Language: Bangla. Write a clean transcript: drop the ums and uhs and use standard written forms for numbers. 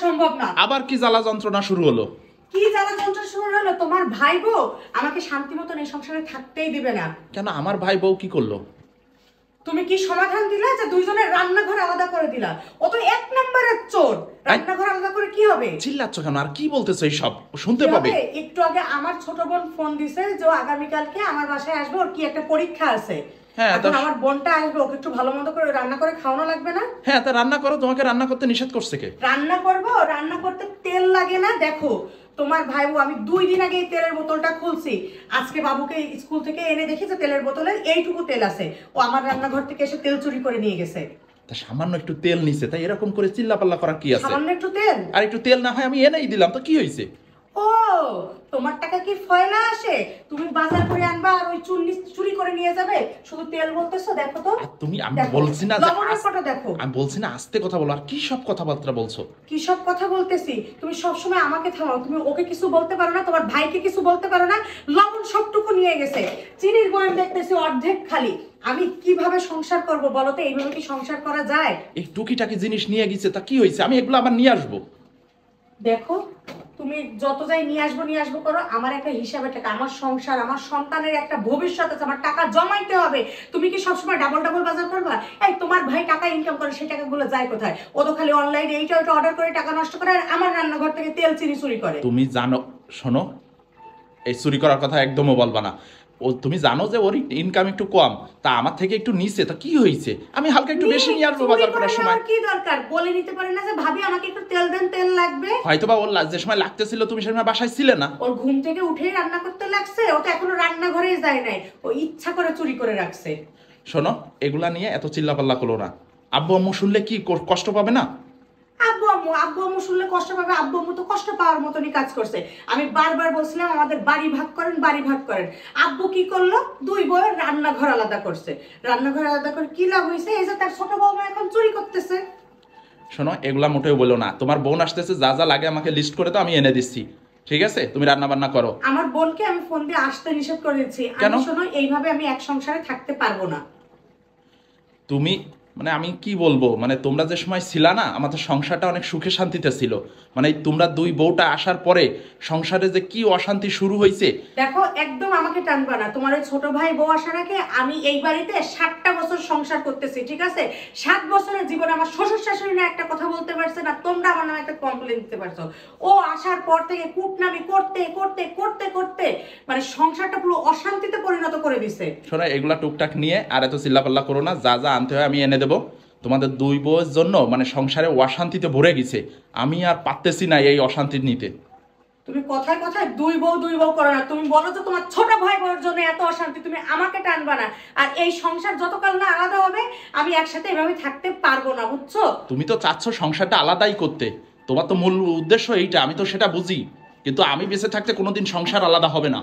সম্ভব না। আবার কি জ্বালা যন্ত্রণা শুরু হলো? কি জ্বালা যন্ত্রণা শুরু হলো? তোমার ভাই বউ আমাকে শান্তি মতন এই সংসারে থাকতেই দিবে না। কেন, আমার ভাই বউ কি করলো? তুমি কি সমাধান দিলা যে দুইজনের রান্নাঘর আলাদা করে দিলা? ও তো এক নম্বরের চোর। রান্নাঘর আলাদা করে কি হবে? চিল্লাচ্ছ কেন? আর কি বলতেছো এইসব? শুনতে পাবে। একটু আগে আমার ছোট বোন ফোন দিছে যে আগামীকালকে আমার বাসায় আসবে, ওর কি একটা পরীক্ষা আছে। হ্যাঁ, এখন আমার বোনটা আসবে, ওকে একটু ভালো মন্দ করে রান্না করে খাওয়ানো লাগবে না? হ্যাঁ, তা রান্না করো। তোমাকে রান্না করতে নিষেধ করছে কে? রান্না করবো, রান্না করতে তেল লাগে না। দেখো তোমার ভাই বউ, আমি 2 দিন আগে এই তেলের বোতলটা খুলছি। আজকে বাবুকে স্কুল থেকে এনে দেখি যে তেলের বোতলে এইটুকু তেল আছে। ও আমার রান্নাঘর থেকে এসে তেল চুরি করে নিয়ে গেছে। তা সামান্য একটু তেল নিছে, তাই এরকম করে চিল্লাপাল্লা করা কি আছে? সামান্য একটু তেল? আর একটু তেল না হয় আমি এনেই দিলাম, তো কি হয়েছে? ও, তোমার টাকা কি ফয়লা আসে? তুমি বাজার করে আনবা আর ওই চুরি করে নিয়ে যাবে? শুধু তেল বলতেছো। দেখো তো তুমি, আমি বলছি না লবণের কটা দেখো। আমি বলছি না আস্তে কথা বলো। আর কি সব কথাবার্তা বলছো? কি সব কথা বলতেছি? তুমি সবসময় আমাকে থামাও। তুমি ওকে কিছু বলতে পারো না, তোমার ভাইকে কিছু বলতে পারো না। লবণ সবটুকু নিয়ে গেছে, চিনির বয়াম দেখতেছি অর্ধেক খালি। আমি কিভাবে সংসার করব বলো তো? এইভাবে কি সংসার করা যায়? এই টুকিটাকি জিনিস নিয়ে গেছে, তা কি হয়েছে? আমি এগুলো আবার নিয়ে আসবো। দেখো, তুমি যত যাই নিয়ে আসবো করো, আমার একটা হিসাবে টাকা, আমার সংসার, আমার সন্তানের একটা ভবিষ্যৎ আছে, আমার টাকা জমাইতে হবে। তুমি কি সবসময় ডাবল ডাবল বাজার করবা? এই তোমার ভাই টাকা ইনকাম করে, সেই টাকাগুলো যায় কোথায়? ও তো খালি অনলাইনে এইটা ওইটা অর্ডার করে টাকা নষ্ট করে, আর আমার রান্নাঘর থেকে তেল চিনি চুরি করে। তুমি জানো, শোনো, এই চুরি করার কথা একদমও বলবা না। ও তুমি জানো যে ওর ইনকাম একটু কম, তা আমার থেকে একটু নিচে, তা কি হয়েছে? আমি হালকা একটু বেশি নিয়ে আসবো বাজার করার সময়। কি দরকার? বলে নিতে পারে না যে ভাবি আমাকে একটু তেল দেন, তেল লাগবে? হয়তোবা ওর যে সময় লাগতেছিল তুমি সে সময় বাসায় ছিলে না। ওর ঘুম থেকে উঠেই রান্না করতে লাগছে, ও তো এখনো রান্নাঘরেই যায় নাই। ও ইচ্ছা করে চুরি করে রাখছে। শোনো, এগুলা নিয়ে এত চিল্লাপাল্লা করো না। আব্বু আম্মু শুনলে কি কষ্ট পাবে না? আব্বু আম্মু শুনলে কষ্ট পাবে? আব্বু আম্মু তো কষ্ট পাওয়ার মতনই কাজ করছে। আমি বারবার বলছিলাম আমাদের বাড়ি ভাগ করেন, বাড়ি ভাগ করেন। আব্বু কি করলো? 2 বউয়ের রান্নাঘর আলাদা করছে। রান্নাঘর আলাদা করে কি লাভ হয়েছে? এই যে তার ছোট বউমা এখন চুরি করতেছে। শোনো, এগুলা মোটেও বলো না। তোমার বোন আসতেছে, যা যা লাগে আমাকে লিস্ট করে দাও, আমি এনে দিচ্ছি। ঠিক আছে, তুমি রান্না বান্না করো। আমার বোনকে আমি ফোন দিয়ে আসতে নিষেধ করে দিচ্ছি। কেন? শোনো, এইভাবে আমি এক সংসারে থাকতে পারবো না। তুমি, মানে আমি কি বলবো, মানে তোমরা যে সময় ছিলা না, আমাদের সংসারটা অনেক সুখে শান্তিতে ছিল। মানে তোমরা 2 বউটা আসার পরে সংসারে যে কি অশান্তি শুরু হয়েছে। দেখো, একদম আমাকে টানবা না। তোমার ওই ছোট ভাই বউ আসার আগে আমি এই বাড়িতে 7টা বছর সংসার করতেছি, ঠিক আছে? 7 বছরের জীবনে আমার শ্বশুর শাশুড়ি না একটা কথা বলতে পারছে না, তোমরা আমার নামে একটা কমপ্লেন দিতে পারছো। ও আসার পর থেকে কুটনামি করতে করতে করতে করতে মানে সংসারটা পুরো অশান্তিতে পরিণত করে দিছে। শোনো, এগুলা টুকটাক নিয়ে আর এত চিল্লাপাল্লা করো না। যা যা আনতে হয় আমি এনে দেবো। তোমাদের 2 বউয়ের জন্য মানে সংসারে অশান্তিতে ভরে গেছে। আমি আর পারতেছি না এই অশান্তি নিতে। তুমি কথায় কথায় 2 বউ করো না। তুমি বলো যে তোমার ছোট ভাই বউয়ের জন্য এত অশান্তি, তুমি আমাকে টানবা না। আর এই সংসার যতকাল না আলাদা হবে, আমি একসাথে এভাবে থাকতে পারবো না, বুঝছো? তুমি তো চাচ্ছ সংসারটা আলাদাই করতে, তোমার তো মূল উদ্দেশ্য এইটা, আমি তো সেটা বুঝি। কিন্তু আমি বেঁচে থাকতে কোনোদিন সংসার আলাদা হবে না।